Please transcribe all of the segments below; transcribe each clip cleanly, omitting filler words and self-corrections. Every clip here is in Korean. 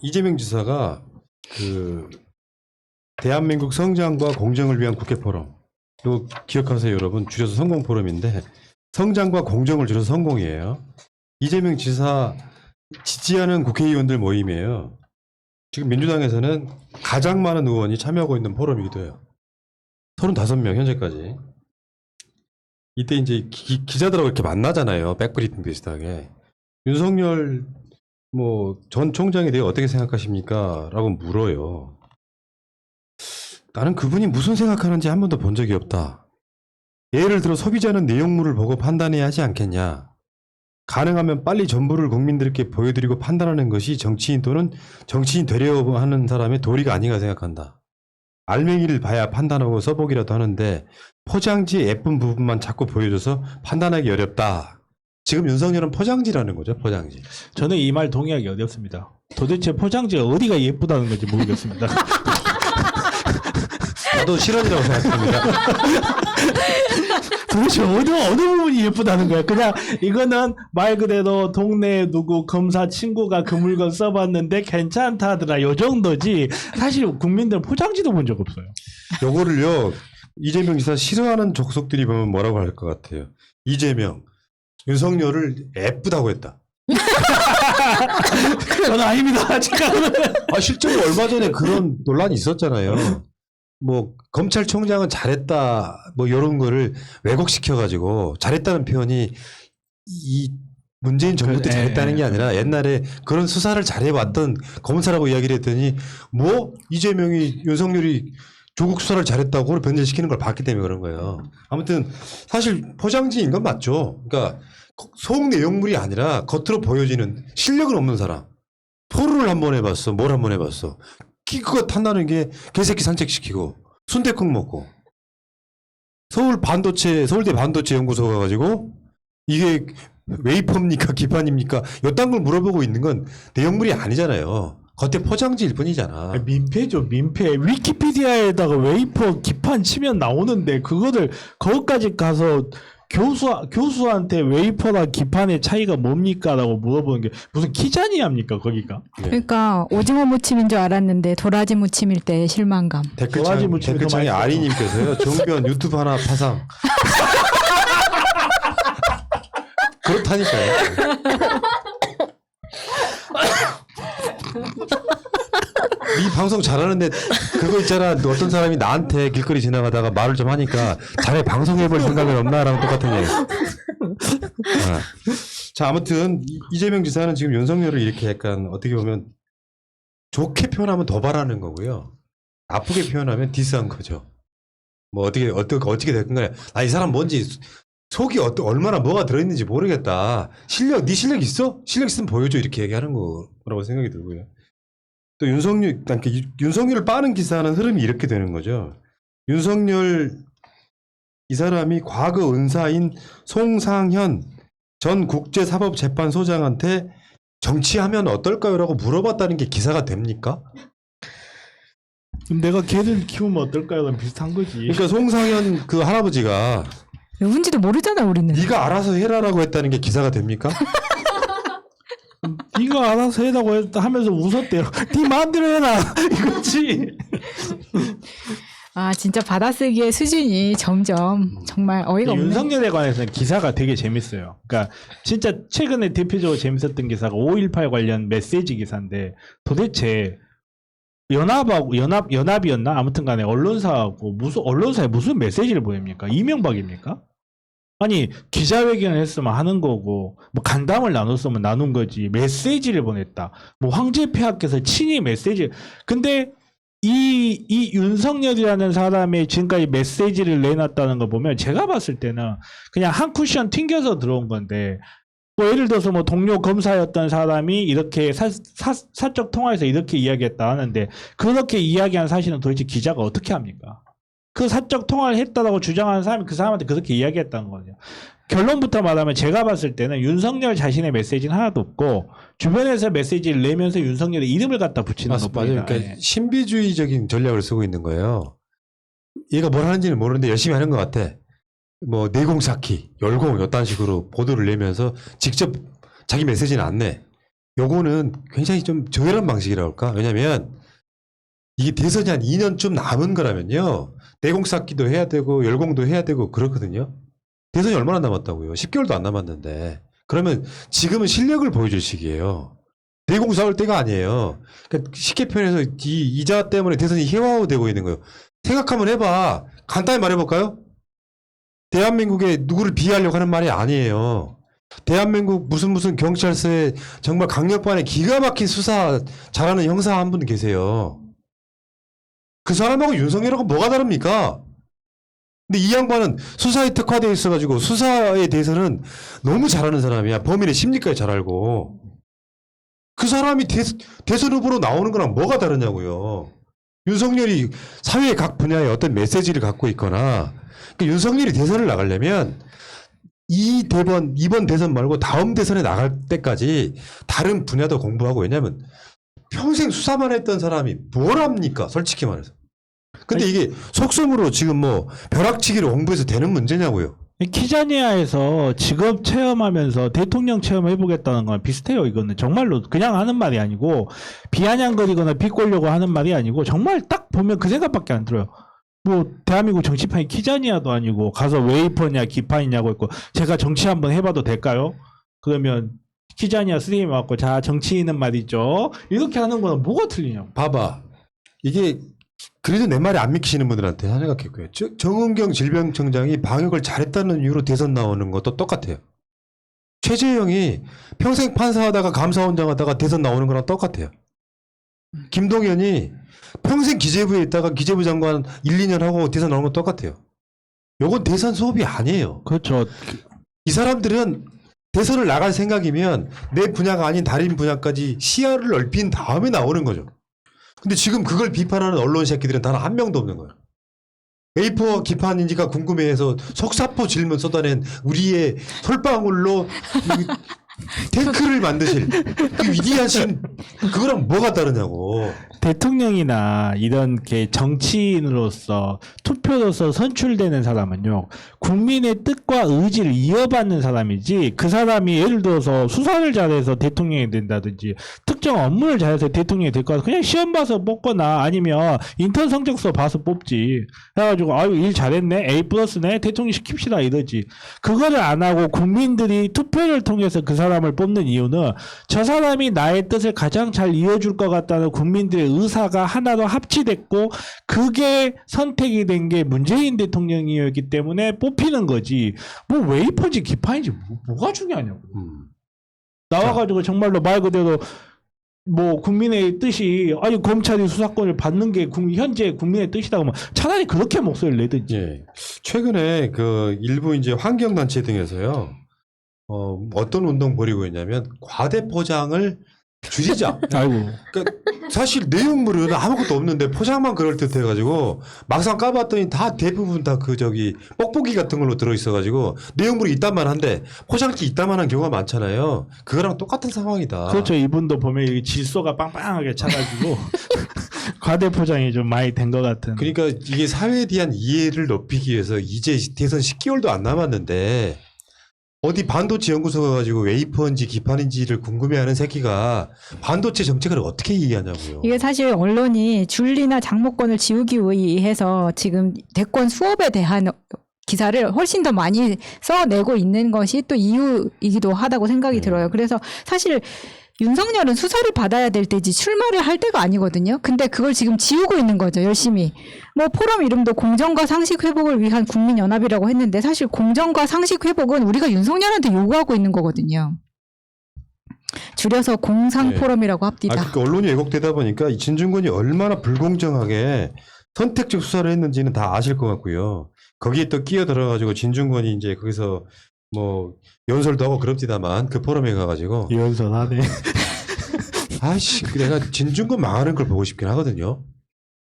이재명 지사가 그 대한민국 성장과 공정을 위한 국회 포럼, 이거 기억하세요 여러분, 줄여서 성공 포럼인데 성장과 공정을 줄여서 성공이에요. 이재명 지사 지지하는 국회의원들 모임이에요. 지금 민주당에서는 가장 많은 의원이 참여하고 있는 포럼이기도 해요. 35명 현재까지. 이때 이제 기자들하고 이렇게 만나잖아요. 백브리핑 비슷하게. 윤석열 뭐 전 총장에 대해 어떻게 생각하십니까? 라고 물어요. 나는 그분이 무슨 생각하는지 한 번도 본 적이 없다. 예를 들어 소비자는 내용물을 보고 판단해야 하지 않겠냐. 가능하면 빨리 전부를 국민들께 보여드리고 판단하는 것이 정치인 또는 정치인 되려고 하는 사람의 도리가 아닌가 생각한다. 알맹이를 봐야 판단하고 써보기라도 하는데 포장지의 예쁜 부분만 자꾸 보여줘서 판단하기 어렵다. 지금 윤석열은 포장지라는 거죠. 포장지. 저는 이 말 동의하기 어렵습니다. 도대체 포장지가 어디가 예쁘다는 건지 모르겠습니다. 나도 실언이라고 생각합니다. 도대체 어느 부분이 예쁘다는 거야. 그냥 이거는 말 그대로 동네 누구 검사 친구가 그 물건 써봤는데 괜찮다더라 요 정도지. 사실 국민들은 포장지도 본 적 없어요. 요거를요 이재명 지사 싫어하는 족속들이 보면 뭐라고 할 것 같아요. 이재명 윤석열을 예쁘다고 했다. 그건 아닙니다. 지금은. 아 실제로 얼마 전에 그런 논란이 있었잖아요. 뭐 검찰총장은 잘했다 뭐 이런 거를 왜곡시켜가지고 잘했다는 표현이 이 문재인 정부 때 잘했다는 게 아니라 옛날에 그런 수사를 잘해왔던 검사라고 이야기를 했더니 뭐 이재명이 윤석열이 조국 수사를 잘했다고 그걸 변절시키는 걸 봤기 때문에 그런 거예요. 아무튼 사실 포장지인 건 맞죠. 그러니까 속 내용물이 아니라 겉으로 보여지는 실력은 없는 사람. 포루를 한 번 해봤어. 뭘 한 번 해봤어. 그거 탐나는 게 개새끼 산책시키고 순댓국 먹고 서울대 반도체 연구소 가가지고 이게 웨이퍼입니까 기판입니까 이딴 걸 물어보고 있는 건 내용물이 아니잖아요. 겉에 포장지일 뿐이잖아. 민폐죠, 민폐. 위키피디아에다가 웨이퍼 기판 치면 나오는데 그거를 거기까지 가서 교수한테 웨이퍼랑 기판의 차이가 뭡니까? 라고 물어보는 게 무슨 키자니합니까 거기가? 네. 그러니까 오징어 무침인 줄 알았는데 도라지 무침일 때 실망감. 도라지 무침이 더 댓글창에 맛있어. 아리님께서요. 정변 유튜브 하나 파상. 그렇다니까요. 이 방송 잘하는데 그거 있잖아. 어떤 사람이 나한테 길거리 지나가다가 말을 좀 하니까 자네 방송해볼 생각은 없나랑 똑같은 얘기. 자 아무튼 이재명 지사는 지금 윤석열을 이렇게 약간 어떻게 보면 좋게 표현하면 도발하는 거고요. 나쁘게 표현하면 디스한 거죠. 뭐 어떻게 됐건 간에 이 사람 뭔지 속이 얼마나 뭐가 들어있는지 모르겠다. 네 실력 있어? 실력 있으면 보여줘 이렇게 얘기하는 거라고 생각이 들고요. 또 윤석열을 빠는 기사는 흐름이 이렇게 되는 거죠. 윤석열 이 사람이 과거 은사인 송상현 전 국제사법재판소장한테 정치하면 어떨까요? 라고 물어봤다는 게 기사가 됩니까? 그럼 내가 걔를 키우면 어떨까요? 비슷한 거지. 그러니까 송상현 그 할아버지가 누군지도 모르잖아 우리는. 네가 알아서 해라라고 했다는 게 기사가 됩니까? 네가 알아서 해라고 하면서 웃었대요. 네 마음대로 해라 이거지. 아 진짜 받아쓰기의 수준이 점점 정말 어이가 없네. 윤석열에 관해서는 기사가 되게 재밌어요. 그러니까 진짜 최근에 대표적으로 재밌었던 기사가 5.18 관련 메시지 기사인데 도대체 연합이었나? 아무튼간에 언론사하고 언론사에 무슨 메시지를 보냅니까? 이명박입니까? 아니 기자회견을 했으면 하는 거고 뭐 간담을 나눴으면 나눈 거지 메시지를 보냈다. 뭐 황제 폐하께서 친히 메시지. 근데 이 윤석열이라는 사람의 지금까지 메시지를 내놨다는 거 보면 제가 봤을 때는 그냥 한 쿠션 튕겨서 들어온 건데 뭐 예를 들어서 뭐 동료 검사였던 사람이 이렇게 사적 통화에서 이렇게 이야기했다 하는데 그렇게 이야기한 사실은 도대체 기자가 어떻게 합니까? 그 사적 통화를 했다라고 주장하는 사람이 그 사람한테 그렇게 이야기했다는 거죠. 결론부터 말하면 제가 봤을 때는 윤석열 자신의 메시지는 하나도 없고 주변에서 메시지를 내면서 윤석열의 이름을 갖다 붙이는 것뿐이다. 맞아요. 그러니까 신비주의적인 전략을 쓰고 있는 거예요. 얘가 뭘 하는지는 모르는데 열심히 하는 것 같아. 뭐 내공 쌓기, 열공 이딴 식으로 보도를 내면서 직접 자기 메시지는 안 내. 요거는 굉장히 좀 저열한 방식이라고 할까? 왜냐면 이게 대선이 한 2년쯤 남은 거라면요. 내공 쌓기도 해야 되고 열공도 해야 되고 그렇거든요. 대선이 얼마나 남았다고요? 10개월도 안 남았는데. 그러면 지금은 실력을 보여줄 시기예요. 내공 쌓을 때가 아니에요. 그러니까 쉽게 표현해서 이자 때문에 대선이 희화화되고 있는 거예요. 생각 한번 해봐. 간단히 말해볼까요? 대한민국에 누구를 비하하려고 하는 말이 아니에요. 대한민국 무슨 경찰서에 정말 강력반에 기가 막힌 수사 잘하는 형사 한 분 계세요. 그 사람하고 윤석열하고 뭐가 다릅니까? 근데 이 양반은 수사에 특화되어 있어가지고 수사에 대해서는 너무 잘하는 사람이야. 범인의 심리까지 잘 알고. 그 사람이 대선 후보로 나오는 거랑 뭐가 다르냐고요. 윤석열이 사회의 각 분야에 어떤 메시지를 갖고 있거나 그러니까 윤석열이 대선을 나가려면 이번 대선 말고 다음 대선에 나갈 때까지 다른 분야도 공부하고 왜냐면 평생 수사만 했던 사람이 뭘 합니까? 솔직히 말해서. 근데 이게 속성으로 지금 뭐 벼락치기를 공부해서 되는 문제냐고요. 키자니아에서 직업 체험하면서 대통령 체험해보겠다는 건 비슷해요. 이거는 정말로 그냥 하는 말이 아니고 비아냥거리거나 비꼬려고 하는 말이 아니고 정말 딱 보면 그 생각밖에 안 들어요. 뭐 대한민국 정치판이 키자니아도 아니고 가서 웨이퍼냐 기판이냐고 했고 제가 정치 한번 해봐도 될까요? 그러면 키자니아 선생님이 왔고 자 정치인은 말이죠. 이렇게 하는 거는 뭐가 틀리냐고. 봐봐. 이게 그래도 내 말이 안 믿기시는 분들한테 하나 생각했고요. 정은경 질병청장이 방역을 잘했다는 이유로 대선 나오는 것도 똑같아요. 최재형이 평생 판사하다가 감사원장 하다가 대선 나오는 거랑 똑같아요. 김동연이 평생 기재부에 있다가 기재부 장관 1, 2년 하고 대선 나오는 건 똑같아요. 요건 대선 수업이 아니에요. 그렇죠. 이 사람들은 대선을 나갈 생각이면 내 분야가 아닌 다른 분야까지 시야를 넓힌 다음에 나오는 거죠. 근데 지금 그걸 비판하는 언론 새끼들은 단 한 명도 없는 거예요. A4 기판인지가 궁금해해서 속사포 질문 쏟아낸 우리의 솔방울로 탱크를 만드실 그 위대하신 그거랑 뭐가 다르냐고. 대통령이나 이런 게 정치인으로서 투표로서 선출되는 사람은요 국민의 뜻과 의지를 이어받는 사람이지 그 사람이 예를 들어서 수사를 잘해서 대통령이 된다든지 특정 업무를 잘해서 대통령이 될 거 그냥 시험 봐서 뽑거나 아니면 인턴 성적서 봐서 뽑지 그래가지고 아유 일 잘했네 A+네 대통령 시킵시다 이러지 그거를 안 하고 국민들이 투표를 통해서 그 사람을 뽑는 이유는 저 사람이 나의 뜻을 가장 잘 이어줄 것 같다는 국민들의 의사가 하나로 합치됐고 그게 선택이 된 게 문재인 대통령이었기 때문에 뽑히는 거지 뭐 웨이퍼인지 기판인지 뭐가 중요하냐고 나와가지고 정말로 말 그대로 뭐 국민의 뜻이 아니 검찰이 수사권을 받는 게 현재 국민의 뜻이다 그러면 차라리 그렇게 목소리를 내든지. 예. 최근에 그 일부 이제 환경단체 등에서요. 어떤 운동 벌이고 있냐면 과대 포장을 줄이자. 아이고. 그러니까 사실 내용물은 아무것도 없는데 포장만 그럴 듯해가지고 막상 까봤더니 다 대부분 다 그 저기 뽁뽁이 같은 걸로 들어있어가지고 내용물이 이따만한데 포장지 이따만한 경우가 많잖아요. 그거랑 똑같은 상황이다. 그렇죠. 이분도 보면 이 질소가 빵빵하게 차가지고 과대 포장이 좀 많이 된 것 같은. 그러니까 이게 사회에 대한 이해를 높이기 위해서 이제 대선 10개월도 안 남았는데 어디 반도체 연구소가 가지고 웨이퍼인지 기판인지를 궁금해하는 새끼가 반도체 정책을 어떻게 이해하냐고요. 이게 사실 언론이 줄리나 장모권을 지우기 위해서 지금 대권 수업에 대한 기사를 훨씬 더 많이 써내고 있는 것이 또 이유이기도 하다고 생각이 들어요. 그래서 사실 윤석열은 수사를 받아야 될 때지 출마를 할 때가 아니거든요. 근데 그걸 지금 지우고 있는 거죠. 열심히. 뭐 포럼 이름도 공정과 상식 회복을 위한 국민연합이라고 했는데 사실 공정과 상식 회복은 우리가 윤석열한테 요구하고 있는 거거든요. 줄여서 공상포럼이라고 합디다. 그러니까 언론이 왜곡되다 보니까 이 진중권이 얼마나 불공정하게 선택적 수사를 했는지는 다 아실 것 같고요. 거기에 또 끼어들어가지고 진중권이 이제 거기서 뭐 연설도 하고 그럽디다만 그 포럼에 가가지고 연설하네. 아씨 내가 진중권 망하는 걸 보고 싶긴 하거든요.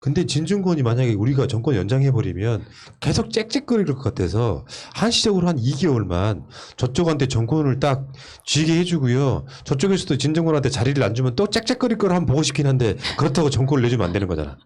근데 진중권이 만약에 우리가 정권 연장해버리면 계속 짹짹거릴 것 같아서 한시적으로 한 2개월만 저쪽한테 정권을 딱 쥐게 해주고요. 저쪽에서도 진중권한테 자리를 안 주면 또 짹짹거릴 걸 한번 보고 싶긴 한데 그렇다고 정권을 내주면 안 되는 거잖아.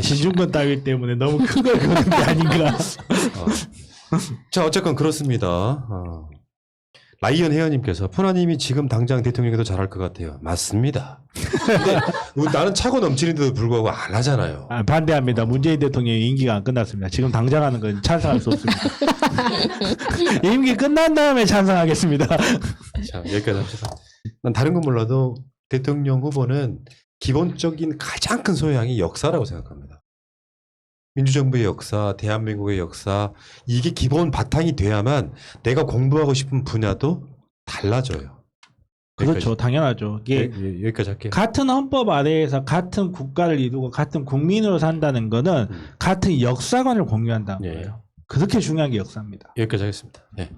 진중권 따위 때문에 너무 큰 걸 그런 게 아닌가. 자 어쨌건 그렇습니다. 라이언 회원님께서 푸나님이 지금 당장 대통령에도 잘할 것 같아요. 맞습니다. 근데 나는 차고 넘치는데도 불구하고 안 하잖아요. 반대합니다. 문재인 대통령의 임기가 안 끝났습니다. 지금 당장 하는 건 찬성할 수 없습니다. 임기 끝난 다음에 찬성하겠습니다. 자, 여기까지 합시다. 난 다른 건 몰라도 대통령 후보는 기본적인 가장 큰 소양이 역사라고 생각합니다. 민주정부의 역사, 대한민국의 역사, 이게 기본 바탕이 돼야만 내가 공부하고 싶은 분야도 달라져요. 그렇죠. 당연하죠. 이게 여기까지 할게요. 같은 헌법 아래에서 같은 국가를 이루고 같은 국민으로 산다는 거는 같은 역사관을 공유한다는 예. 거예요. 그렇게 중요한 게 역사입니다. 여기까지 하겠습니다. 예.